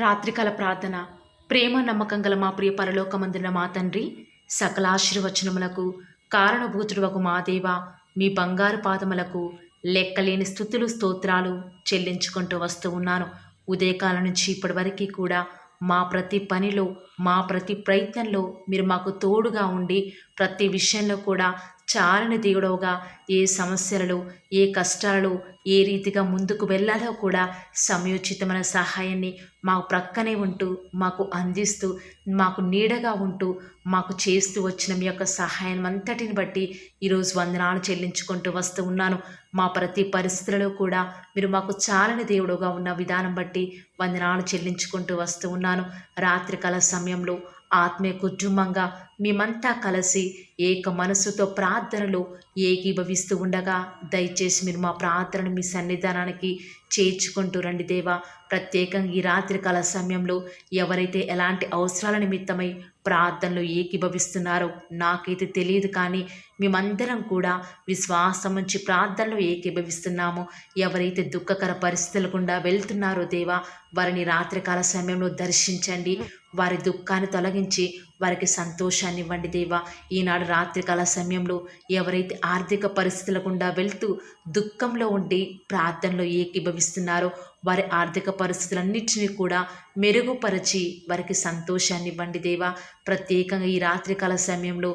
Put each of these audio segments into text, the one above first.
రాత్రికాల ప్రార్థన. ప్రేమ నమ్మకం గల మా ప్రియ పరలోకమందున మా తండ్రి, సకలాశీర్వచనములకు కారణభూతుడవగు మా దేవ, మీ బంగారు పాదములకు లెక్కలేని స్థుతులు స్తోత్రాలు చెల్లించుకుంటూ వస్తూ ఉన్నాను. ఉదయకాలం నుంచి ఇప్పటి వరకు కూడా మా ప్రతి పనిలో, మా ప్రతి ప్రయత్నంలో మీరు మాకు తోడుగా ఉండి, ప్రతి విషయంలో కూడా చాలని దేవుడవుగా, ఏ సమస్యలలో, ఏ కష్టాలలో ఏ రీతిగా ముందుకు వెళ్ళాలో కూడా సమయోచితమైన సహాయాన్ని మా ప్రక్కనే ఉంటూ, మాకు అందిస్తూ, మాకు నీడగా ఉంటూ, మాకు చేస్తూ వచ్చిన మీ యొక్క సహాయం అంతటిని బట్టి ఈరోజు వందనాలు చెల్లించుకుంటూ వస్తూ ఉన్నాను. మా ప్రతి పరిస్థితులలో కూడా మీరు మాకు చాలని దేవుడుగా ఉన్న విధానం బట్టి వందనాలు చెల్లించుకుంటూ వస్తూ ఉన్నాను. రాత్రికాల సమయంలో ఆత్మీయ కుటుంబంగా మేమంతా కలిసి ఏక మనసుతో ప్రార్థనలు ఏకీభవిస్తూ ఉండగా దయచేసి మీరు మా ప్రార్థనను మీ సన్నిధానానికి చేర్చుకుంటూ రండి దేవా. ప్రత్యేకంగా ఈ రాత్రికాల సమయంలో ఎవరైతే ఎలాంటి అవసరాల నిమిత్తమై ప్రార్థనలు ఏకీభవిస్తున్నారో నాకైతే తెలియదు, కానీ మేమందరం కూడా విశ్వాసం నుంచి ప్రార్థనలు ఏకీభవిస్తున్నాము. ఎవరైతే దుఃఖకర పరిస్థితుల గుండా వెళ్తున్నారో దేవా, వారిని రాత్రికాల సమయంలో దర్శించండి. వారి దుఃఖాన్ని తొలగించి వారికి సంతోషాన్ని ఇవ్వండి దేవా. ఈనాడు రాత్రికాల సమయంలో ఎవరైతే ఆర్థిక పరిస్థితుల గుండా వెళ్తూ దుఃఖంలో ఉండి ప్రార్థనలో ఏకీభవిస్తున్నారో వారి ఆర్థిక పరిస్థితులన్నింటినీ కూడా మెరుగుపరిచి వారికి సంతోషాన్ని ఇవ్వండి దేవా. ప్రత్యేకంగా ఈ రాత్రికాల సమయంలో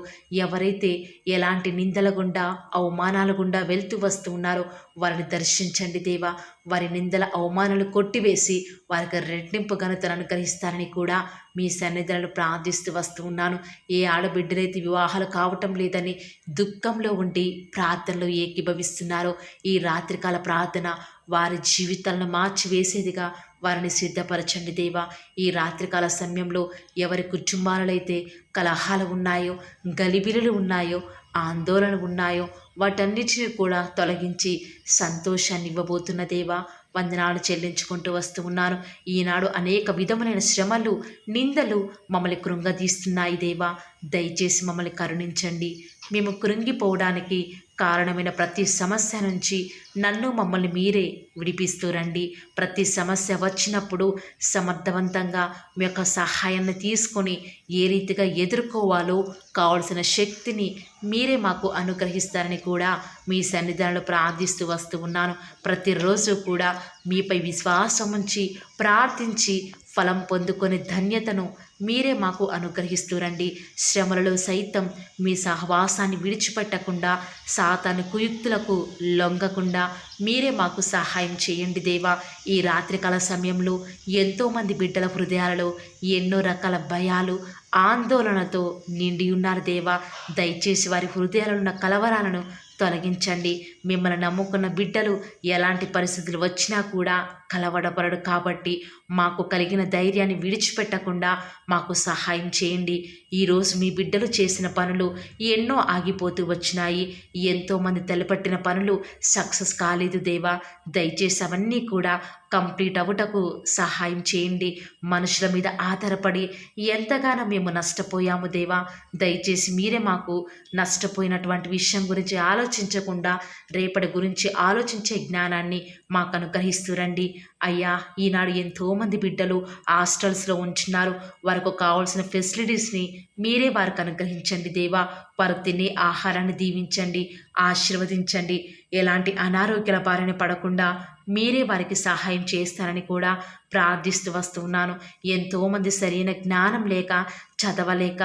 ఎవరైతే ఎలాంటి నిందల గుండా, అవమానాల గుండా వెళ్తూ వస్తూ ఉన్నారో వారిని దర్శించండి దేవా. వారి నిందల అవమానాలు కొట్టివేసి వారికి రెట్టింపు ఘనతను అనుగ్రహిస్తారని కూడా మీ సన్నిధులను ప్రార్థిస్తూ వస్తూ ఉన్నాను. ఏ ఆడబిడ్డలైతే వివాహాలు కావటం లేదని దుఃఖంలో ఉండి ప్రార్థనలో ఏకీభవిస్తున్నారో ఈ రాత్రికాల ప్రార్థన వారి జీవితాలను మార్చివేసేదిగా వారిని సిద్ధపరచండి దేవా. ఈ రాత్రికాల సమయంలో ఎవరి కుటుంబాలలో అయితే కలహాలు ఉన్నాయో, గలిబిలులు ఉన్నాయో, ఆందోళన ఉన్నాయో వాటన్నిటిని కూడా తొలగించి సంతోషాన్ని ఇవ్వబోతున్న దేవా, వందనాలు చెల్లించుకుంటూ వస్తూ ఉన్నాను. ఈనాడు అనేక విధములైన శ్రమలు, నిందలు మమ్మల్ని కృంగదీస్తున్నాయి దేవా. దయచేసి మమ్మల్ని కరుణించండి. మేము కృంగిపోవడానికి కారణమైన ప్రతి సమస్య నుంచి మమ్మల్ని మీరే విడిపిస్తూ రండి. ప్రతి సమస్య వచ్చినప్పుడు సమర్థవంతంగా మీ యొక్క సహాయాన్ని తీసుకొని ఏ రీతిగా ఎదుర్కోవాలో కావలసిన శక్తిని మీరే మాకు అనుగ్రహిస్తారని కూడా మీ సన్నిధానంలో ప్రార్థిస్తూ వస్తూ ఉన్నాను. ప్రతిరోజు కూడా మీపై విశ్వాసం ఉంచి ప్రార్థించి ఫలం పొందుకొని ధన్యతను మీరే మాకు అనుగ్రహిస్తూ రండి. శ్రమలలో సైతం మీ సహవాసాన్ని విడిచిపెట్టకుండా, సాతాను కుయుక్తులకు లొంగకుండా మీరే మాకు సహాయం చేయండి దేవా. ఈ రాత్రికాల సమయంలో ఎంతోమంది బిడ్డల హృదయాలలో ఎన్నో రకాల భయాలు, ఆందోళనతో నిండి ఉన్నారు దేవా. దయచేసి వారి హృదయాలలో ఉన్న కలవరాలను తొలగించండి. మిమ్మల్ని నమ్ముకున్న బిడ్డలు ఎలాంటి పరిస్థితులు వచ్చినా కూడా కలవడపడడు కాబట్టి మాకు కలిగిన ధైర్యాన్ని విడిచిపెట్టకుండా మాకు సహాయం చేయండి. ఈరోజు మీ బిడ్డలు చేసిన పనులు ఎన్నో ఆగిపోతూ వచ్చినాయి. ఎంతోమంది తలపట్టిన పనులు సక్సెస్ కాలేదు దేవా. దయచేసి అవన్నీ కూడా కంప్లీట్ అవ్వటకు సహాయం చేయండి. మనుషుల మీద ఆధారపడి ఎంతగానో మేము నష్టపోయాము దేవా. దయచేసి మీరే మాకు నష్టపోయినటువంటి విషయం గురించి ఆలోచించకుండా రేపటి గురించి ఆలోచించే జ్ఞానాన్ని మాకు అనుగ్రహిస్తూ రండి. అయ్యా, ఈనాడు ఎంతోమంది బిడ్డలు హాస్టల్స్లో ఉంటున్నారు. వారికి కావాల్సిన ఫెసిలిటీస్ని మీరే వారికి అనుగ్రహించండి దేవా. వారు తినే ఆహారాన్ని దీవించండి, ఆశీర్వదించండి. ఎలాంటి అనారోగ్యాల బారిన పడకుండా మీరే వారికి సహాయం చేస్తారని కూడా ప్రార్థిస్తూ వస్తున్నాను. ఎంతోమంది సరైన జ్ఞానం లేక, చదవలేక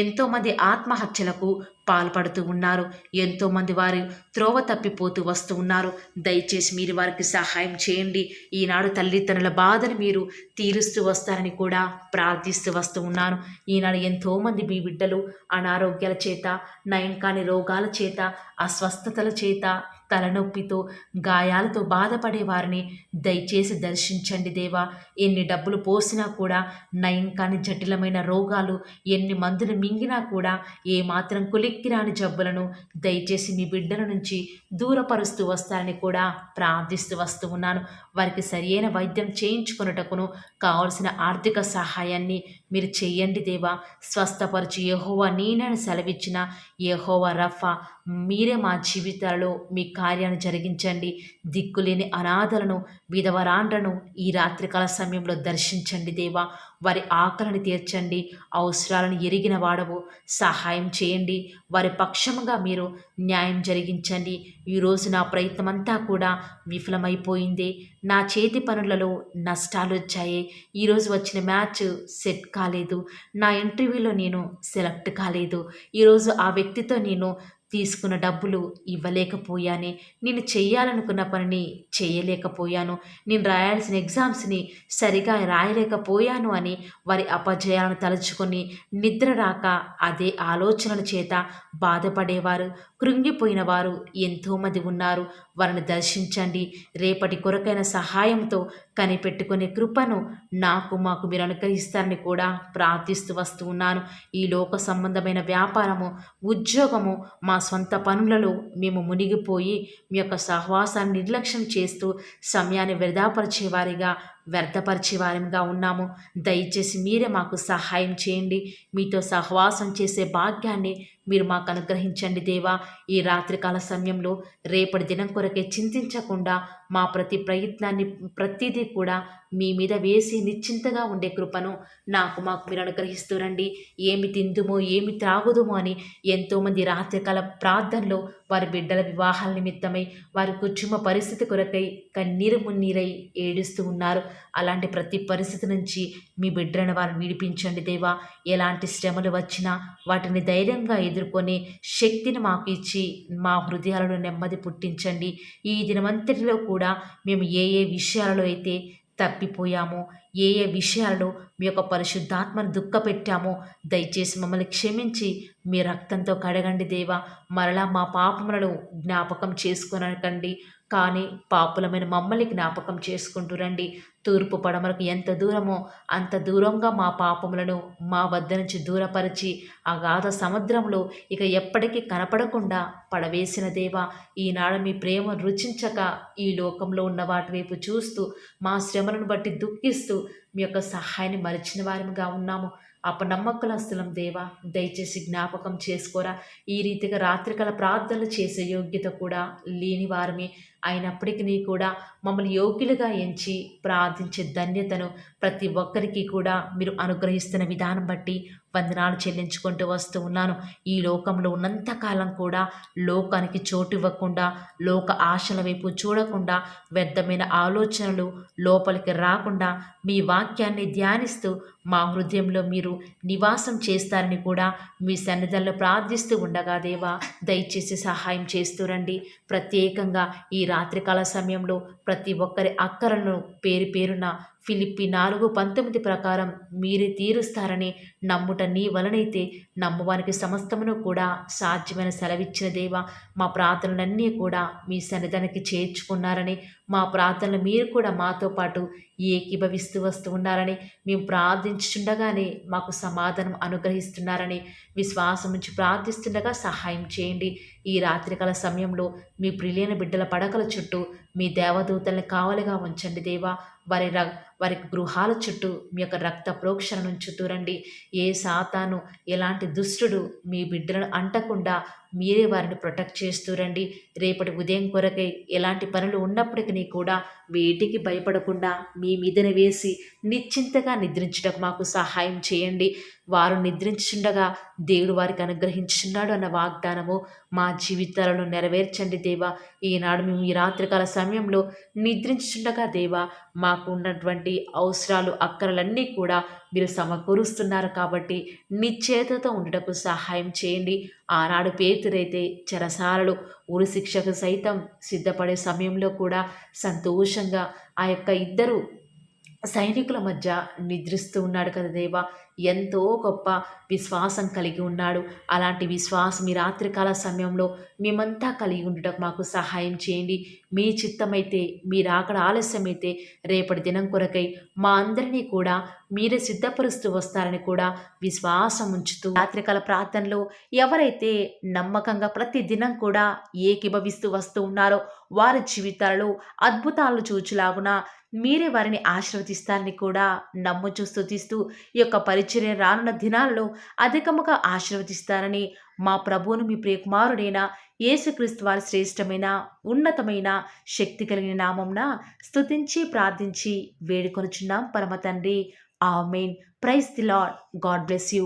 ఎంతోమంది ఆత్మహత్యలకు పాల్పడుతూ ఉన్నారు. ఎంతోమంది వారు త్రోవ తప్పిపోతూ వస్తూ ఉన్నారు. దయచేసి మీరు వారికి సహాయం చేయండి. ఈనాడు తల్లిదండ్రుల బాధను మీరు తీరుస్తూ వస్తారని కూడా ప్రార్థిస్తూ వస్తూ ఉన్నాను. ఈనాడు ఎంతోమంది మీ బిడ్డలు అనారోగ్యాల చేత, నయం కాని రోగాల చేత, అస్వస్థతల చేత, తలనొప్పితో, గాయాలతో బాధపడే వారిని దయచేసి దర్శించండి దేవా. ఎన్ని డబ్బులు పోసినా కూడా నయం కాని జటిలమైన రోగాలు, ఎన్ని మందులు మింగినా కూడా ఏమాత్రం కులిక్కిరాని జబ్బులను దయచేసి మీ బిడ్డల నుంచి దూరపరుస్తూ వస్తారని కూడా ప్రార్థిస్తూ వస్తూ ఉన్నాను. వారికి సరియైన వైద్యం చేయించుకొనుటకును కావలసిన ఆర్థిక సహాయాన్ని మీరు చెయ్యండి దేవా. స్వస్థపరిచి యెహోవా నేనని సెలవిచ్చిన యెహోవా రఫా మీరే మా జీవితాలలో మీ కార్యాన్ని జరిగించండి. దిక్కులేని అనాథలను, విధవరాండ్రను ఈ రాత్రికాల సమయంలో దర్శించండి దేవా. వారి ఆకలిని తీర్చండి. అవసరాలను ఎరిగిన వాడవు, సహాయం చేయండి. వారి పక్షముగా మీరు న్యాయం జరిగించండి. ఈరోజు నా ప్రయత్నమంతా కూడా విఫలమైపోయింది. నా చేతి పనులలో నష్టాలు వచ్చాయి. ఈరోజు వచ్చిన మ్యాచ్ సెట్ కాలేదు. నా ఇంటర్వ్యూలో నేను సెలెక్ట్ కాలేదు. ఈరోజు ఆ వ్యక్తితో నేను తీసుకున్న డబ్బులు ఇవ్వలేకపోయానే. నేను చేయాలనుకున్న పనిని చేయలేకపోయాను. నేను రాయాల్సిన ఎగ్జామ్స్ని సరిగా రాయలేకపోయాను అని వారి అపజయాలను తలుచుకొని నిద్ర రాక అదే ఆలోచనల చేత బాధపడేవారు, కృంగిపోయిన వారు ఎంతోమంది ఉన్నారు. వారిని దర్శించండి. రేపటి కొరకైన సహాయంతో కనిపెట్టుకునే కృపను మాకు మీరు అనుగ్రహిస్తారని కూడా ప్రార్థిస్తూ వస్తూ ఉన్నాను. ఈ లోక సంబంధమైన వ్యాపారము, ఉద్యోగము, మా సొంత పనులలో మేము మునిగిపోయి మీ యొక్క సహవాసాన్ని నిర్లక్ష్యం చేస్తూ సమయాన్ని వ్యర్థపరిచేవారిగా ఉన్నాము. దయచేసి మీరే మాకు సహాయం చేయండి. మీతో సహవాసం చేసే భాగ్యాన్ని మీరు మాకు అనుగ్రహించండి దేవా. ఈ రాత్రికాల సమయంలో రేపటి దినం కొరకే చింతించకుండా మా ప్రతి ప్రయత్నాన్ని ప్రతిదీ కూడా మీ మీద వేసి నిశ్చింతగా ఉండే కృపను మాకు మీరు అనుగ్రహిస్తూరండి. ఏమి తిందుమో ఏమి త్రాగుదుమో అని ఎంతోమంది రాత్రికాల ప్రార్థనలో వారి బిడ్డల వివాహాల నిమిత్తమై, వారి కుటుంబ పరిస్థితి కొరకై కన్నీరు మున్నీరై ఏడుస్తూ ఉన్నారు. అలాంటి ప్రతి పరిస్థితి నుంచి మీ బిడ్డలను వారిని విడిపించండి దేవా. ఎలాంటి శ్రమలు వచ్చినా వాటిని ధైర్యంగా ఎదుర్కొనే శక్తిని మాకు ఇచ్చి మా హృదయాలను నెమ్మది పుట్టించండి. ఈ దినమంతటిలో కూడా మేము ఏ విషయాలలో అయితే తప్పిపోయామో, ఏ విషయాలలో మీ యొక్క పరిశుద్ధాత్మను దుఃఖపెట్టామో దయచేసి మమ్మల్ని క్షమించి మీ రక్తంతో కడగండి దేవా. మరలా మా పాపములను జ్ఞాపకం చేసుకొనకండి, కానీ పాపులమైన మమ్మల్ని జ్ఞాపకం చేసుకుంటూ రండి. తూర్పు పడమరకు ఎంత దూరమో అంత దూరంగా మా పాపములను మా వద్ద నుంచి దూరపరిచి అగాధ సముద్రంలో ఇక ఎప్పటికీ కనపడకుండా పడవేసిన దేవా. ఈనాడు మీ ప్రేమ రుచించక ఈ లోకంలో ఉన్న వాటి వైపు చూస్తూ మా శ్రమలను బట్టి దుఃఖిస్తూ మీ యొక్క సహాయాన్ని మరిచిన వారిగా ఉన్నాము. అపనమ్మకులస్తులం దేవా, దయచేసి జ్ఞాపకం చేసుకోరా. ఈ రీతిగా రాత్రికాల ప్రార్థనలు చేసే యోగ్యత కూడా లేని వారమే అయినప్పటికీ కూడా మమ్మల్ని యోగ్యులుగా ఎంచి ప్రార్థించే ధన్యతను ప్రతి ఒక్కరికి కూడా మీరు అనుగ్రహిస్తున్న విధానం బట్టి వందనాలు చెల్లించుకుంటూ వస్తూ ఉన్నాను. ఈ లోకంలో ఉన్నంతకాలం కూడా లోకానికి చోటు ఇవ్వకుండా, లోక ఆశల వైపు చూడకుండా, వ్యర్థమైన ఆలోచనలు లోపలికి రాకుండా మీ వాక్యాన్ని ధ్యానిస్తూ మా హృదయంలో మీరు నివాసం చేస్తారని కూడా మీ సన్నిధంలో ప్రార్థిస్తూ ఉండగా దేవా, దయచేసి సహాయం చేస్తూ రండి. ప్రత్యేకంగా ఈ రాత్రికాల సమయంలో ప్రతి ఒక్కరి అక్కరలను పేరున ఫిలిప్పి 4:19 ప్రకారం మీరే తీరుస్తారని నమ్ముట నీ వలనైతే నమ్మువానికి సమస్తమును కూడా సాధ్యమైన సెలవిచ్చిన దేవా, మా ప్రార్థనలన్నీ కూడా మీ సన్నిధానికి చేర్చుకున్నారని, మా ప్రార్థనలు మీరు కూడా మాతో పాటు ఏకీభవిస్తూ వస్తూ ఉన్నారని, మేము ప్రార్థించుండగానే మాకు సమాధానం అనుగ్రహిస్తున్నారని విశ్వాసం నుంచి ప్రార్థిస్తుండగా సహాయం చేయండి. ఈ రాత్రికాల సమయంలో మీ ప్రియులైన బిడ్డల పడకల చుట్టూ మీ దేవదూతల్ని కావలిగా ఉంచండి దేవా. వారి గృహాల చుట్టూ మీ యొక్క రక్త ప్రోక్షణ ఉంచుతూరండి. ఏ సాతాను, ఎలాంటి దుష్టుడు మీ బిడ్డలను అంటకుండా మీరే వారిని ప్రొటెక్ట్ చేస్తూరండి. రేపటి ఉదయం కొరకై ఎలాంటి పనులు ఉన్నప్పటికీ కూడా వేటికి భయపడకుండా మీ మీదన వేసి నిశ్చింతగా నిద్రించడానికి మాకు సహాయం చేయండి. వారు నిద్రించుండగా దేవుడు వారికి అనుగ్రహించున్నాడు అన్న వాగ్దానము మా జీవితాలను నెరవేర్చండి దేవా. ఈనాడు మేము ఈ రాత్రికాల సమయంలో నిద్రించుండగా దేవా, మాకు ఉన్నటువంటి అవసరాలు, అక్కరలన్నీ కూడా మీరు సమకూరుస్తున్నారు కాబట్టి నిశ్చేతతో ఉండటకు సహాయం చేయండి. ఆనాడు పేతురైతే చెరసాలలు, ఉరి శిక్షకు సైతం సిద్ధపడే సమయంలో కూడా సంతోషంగా ఆ యొక్క ఇద్దరు సైనికుల మధ్య నిద్రిస్తూ ఉన్నాడు కదా దేవా. ఎంతో గొప్ప విశ్వాసం కలిగి ఉన్నాడు. అలాంటి విశ్వాసం ఈ రాత్రికాల సమయంలో మేమంతా కలిగి ఉండటం మాకు సహాయం చేయండి. మీ చిత్తమైతే, మీరు అక్కడ ఆలస్యమైతే రేపటి దినం కొరకై మా అందరినీ కూడా మీరే సిద్ధపరుస్తూ వస్తారని కూడా విశ్వాసం ఉంచుతూ రాత్రికాల ప్రార్థనలో ఎవరైతే నమ్మకంగా ప్రతి దినం కూడా ఏకీభవిస్తూ వస్తూ ఉన్నారో వారి జీవితాలలో అద్భుతాలను చూచులాగున మీరే వారిని ఆశీర్వదిస్తారని కూడా నమ్ముచూ స్తుతిస్తూ ఈ యొక్క పరిచర్య రానున్న దినాల్లో అధికముగా ఆశీర్వదిస్తారని మా ప్రభువును, మీ ప్రియకుమారుడైన యేసుక్రీస్తు వారి శ్రేష్టమైన ఉన్నతమైన శక్తి కలిగిన నామంన స్తుతించి ప్రార్థించి వేడుకొనుచున్నాం పరమ తండ్రి. ఆమేన్. Praise the lord. God bless you.